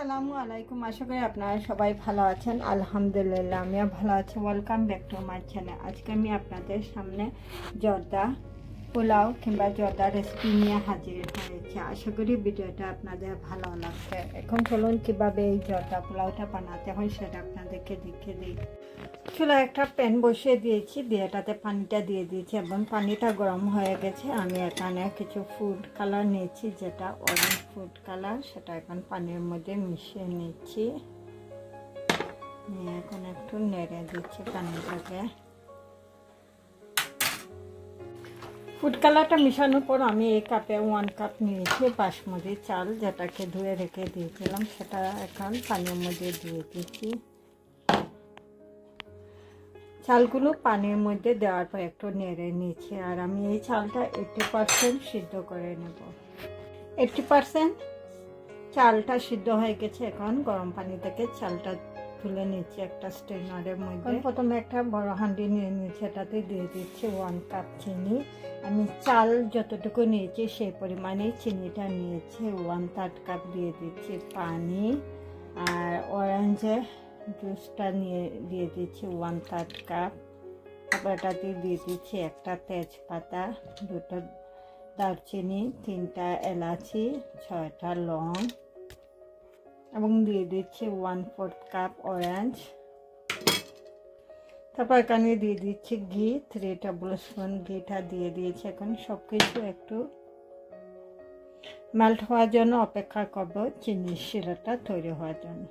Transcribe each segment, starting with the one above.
আসসালামু আলাইকুম। আশা করি আপনারা সবাই ভালো আছেন। আলহামদুলিল্লাহ আমিও ভালো আছি। Welcome back to my channel. আজকে আমি আপনাদের সামনে জর্দা পোলাও কিংবা জর্দা রেসিপি নিয়ে হাজির হয়েছি। আশা করি ভিডিওটা আপনাদের ভালো লাগবে। এখন চলুন কীভাবে এই জর্দা পোলাওটা বানাতে হয় সেটা আপনাদেরকে দেখিয়ে দিই। চুলা একটা প্যান বসিয়ে দিয়েছি, দিয়ে এটাতে পানিটা দিয়ে দিয়েছি এবং পানিটা গরম হয়ে গেছে। আমি এখানে কিছু ফুড কালার নিয়েছি, যেটা অরেঞ্জ ফুড কালার, সেটা এখন পানির মধ্যে মিশিয়ে নিচ্ছি। নিয়ে এখন একটু নেড়ে দিচ্ছি পানিটাকে। ফুড কালারটা মিশানোর পর আমি এই কাপে 1 কাপ নিয়েছি বাসমতি চাল, যেটাকে ধুয়ে রেখে দিয়েছিলাম, সেটা এখন পানির মধ্যে দিয়ে দিচ্ছি। চালগুলো পানির মধ্যে দেওয়ার পর একটু নেড়ে নিচ্ছি। আর আমি এই চালটা 80% সিদ্ধ করে নেব। 80% চালটা সিদ্ধ হয়ে গেছে। এখন গরম পানি থেকে চালটা তুলে নিচ্ছি একটা স্ট্রেনারের মধ্যে। প্রথমে একটা বড় হাঁড়ি নিয়ে নিচ্ছি, এটাতে দিয়ে দিচ্ছি 1 কাপ চিনি। আমি চাল যতটুকু নিয়েছি সেই পরিমাণেই চিনিটা নিয়েছি। 1/3 কাপ দিয়ে দিচ্ছি পানি। আর অরেঞ্জের জুসটা দিয়ে দিচ্ছি 1/3 কাপ। তারপর এটাতে দিয়ে দিচ্ছি একটা তেজপাতা, 2টা দারচিনি, 3টা এলাচি, 6টা লং, এবং দিয়ে দিচ্ছি 1/4 কাপ অরেঞ্জ। তারপর এখানে দিয়ে দিচ্ছি ঘি, 3 টেবিল স্পুন ঘিটা দিয়ে দিয়েছি। এখন সব কিছু একটু মেল্ট হওয়ার জন্য অপেক্ষা করবো, চিনির শিরাটা তৈরি হওয়ার জন্য।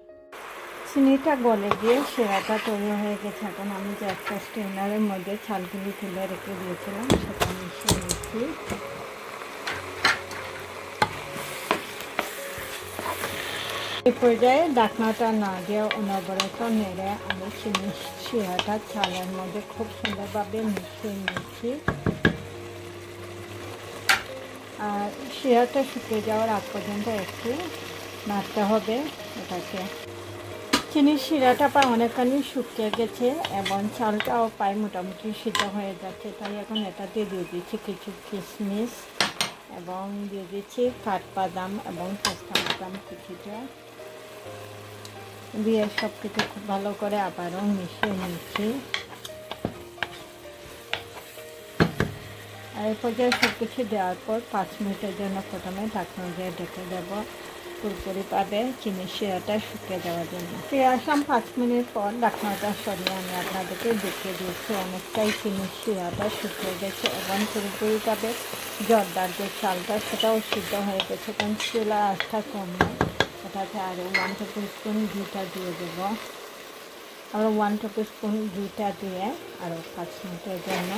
চিনিটা গলে গিয়ে শিরাটা তৈরি হয়ে গেছে। এখন আমি যে একটা স্ট্রেনারের মধ্যে চালগুলি তুলে রেখে দিয়েছিলাম সেটা মিশিয়ে নিচ্ছি। এই পর্যায়ে ঢাকনাটা না দিয়ে অনবরত নেড়ে আমি চিনির শিরাটা চালের মধ্যে খুব সুন্দরভাবে মিশিয়ে নিচ্ছি। আর শিরাটা শুকিয়ে যাওয়ার আগ পর্যন্ত একটু নাড়তে হবে এটাকে। চিনির শিরাটা প্রায় অনেকখানি শুকিয়ে গেছে এবং চালটাও প্রায় মোটামুটি সিদ্ধ হয়ে যাচ্ছে। তাই এখন এটাতে দিয়ে দিচ্ছি কিছু কিশমিশ এবং দিয়ে দিচ্ছি কাঠবাদাম এবং পেস্তা বাদাম কিছুটা দিয়ে সব কিছু খুব ভালো করে আবারও মিশিয়ে নিচ্ছি। আর এই পর্যায়ে সব কিছু দেওয়ার পর 5 মিনিটের জন্য প্রথমে ঢাকনা দিয়ে ঢেকে দেবো, পুরোপুরিভাবে চিনির শিরাটা শুকিয়ে দেওয়ার জন্য। ফিরে আসলাম 5 মিনিট পর। ঢাকনাটা সরিয়ে আমি আপনাদেরকে দেখিয়ে দিচ্ছি অনেকটাই চিনির শিরাটা শুকিয়ে গেছে এবং পুরোপুরিভাবে জর্দার যে চালটা সেটাও সিদ্ধ হয়ে গেছে। কারণ চুলা আঁচটা কমে এটাতে আরও 1 টেবিল স্পুন ঘিটা দিয়ে দেবো। আরও 1 টেবিল স্পুন ঘিটা দিয়ে আরও 5 মিনিটের জন্য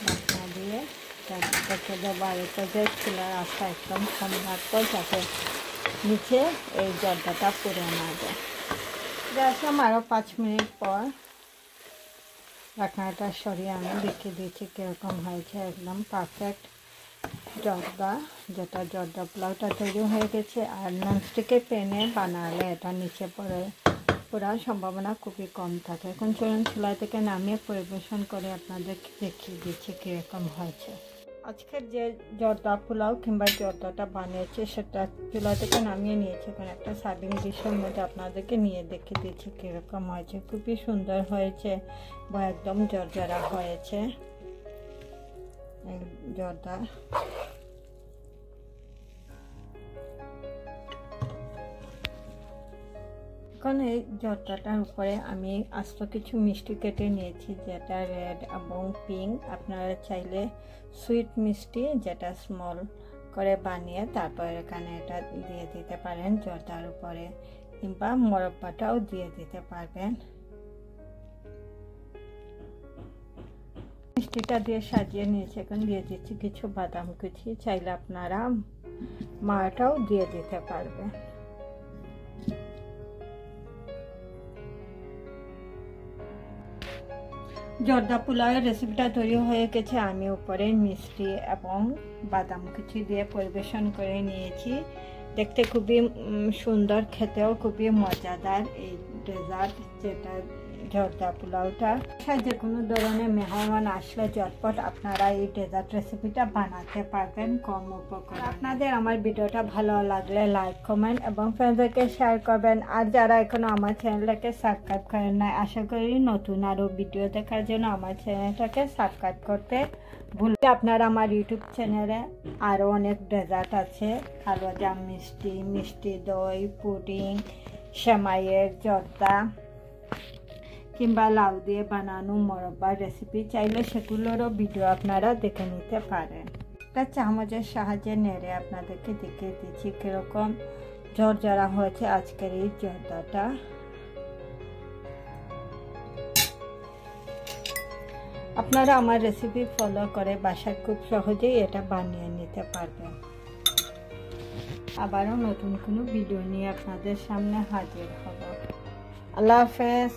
ঢাকনা দিয়ে রেখে দেবো। আর এটা যে চুলার আঁচটা একদম কম রাখবো, যাতে নিচে এই জর্দাটা পুড়ে না যায়। আসলাম আরও 5 মিনিট পর। ঢাকনাটা সরিয়ে আমি দেখিয়ে দিচ্ছি কীরকম হয়েছে। একদম পারফেক্ট জর্দা, যেটা জর্দা পোলাওটা তৈরি হয়ে গেছে। আর ননস্টিকের প্যানে বানালে এটা নিচে পড়ার সম্ভাবনা খুবই কম থাকে। এখন চলুন চুলা থেকে নামিয়ে পরিবেশন করে আপনাদেরকে দেখিয়ে দিচ্ছি কীরকম হয়েছে। আজকের যে জর্দা পোলাও কিংবা জর্দাটা বানিয়েছি সেটা চুলা থেকে নামিয়ে নিয়েছি। এখন একটা সার্ভিং ডিশের মধ্যে আপনাদেরকে নিয়ে দেখিয়ে দিচ্ছি কীরকম হয়েছে। খুবই সুন্দর হয়েছে বা একদম জর্জরা হয়েছে জর্দা। এখন এই জর্দাটার উপরে আমি আস্ত কিছু মিষ্টি কেটে নিয়েছি, যেটা রেড এবং পিঙ্ক। আপনারা চাইলে সুইট মিষ্টি যেটা স্মল করে বানিয়ে তারপর এখানে এটা দিয়ে দিতে পারেন জর্দার উপরে, কিংবা মোরব্বাটাও দিয়ে দিতে পারবেন। মিষ্টিটা দিয়ে সাজিয়ে নিয়েছি। এখন দিয়ে দিচ্ছি কিছু বাদাম কুচি, চাইলে আপনারা মাটাও দিয়ে দিতে পারবেন। জর্দা পোলাওয়ের রেসিপিটা তৈরি হয়ে গেছে। আমি উপরে মিষ্টি এবং বাদাম কুচি দিয়ে পরিবেশন করে নিয়েছি। দেখতে খুবই সুন্দর, খেতেও খুবই মজাদার এই ডেজার্ট, যেটা জর্দা পোলাওটা। যে কোনো ধরনের মেহমান আসলে ঝটপট আপনারা এই ডেজার্ট রেসিপিটা বানাতে পারবেন কম উপকরণে। আপনাদের আমার ভিডিওটা ভালো লাগলে লাইক, কমেন্ট এবং ফ্রেন্ডদেরকে শেয়ার করবেন। আর যারা এখনো আমার চ্যানেলটাকে সাবস্ক্রাইব করেন নাই, আশা করি নতুন আরও ভিডিও দেখার জন্য আমার চ্যানেলটাকে সাবস্ক্রাইব করতে ভুলবেন। আপনারা আমার ইউটিউব চ্যানেলে আরও অনেক ডেজার্ট আছে, কালোজাম মিষ্টি, মিষ্টি দই, পুডিং, সেমাইয়ের জর্দা কিংবা লাউ দিয়ে বানানো মোরব্বার রেসিপি, চাইলে সেগুলোরও ভিডিও আপনারা দেখে নিতে পারেন। একটা চামচের সাহায্যে নেড়ে আপনাদেরকে দেখিয়ে দিচ্ছি কীরকম ঝরঝরা হয়েছে আজকের এই জর্দাটা। আপনারা আমার রেসিপি ফলো করে বাসায় খুব সহজেই এটা বানিয়ে নিতে পারবেন। আবারও নতুন কোনো ভিডিও নিয়ে আপনাদের সামনে হাজির হব। আল্লাহ হাফেজ।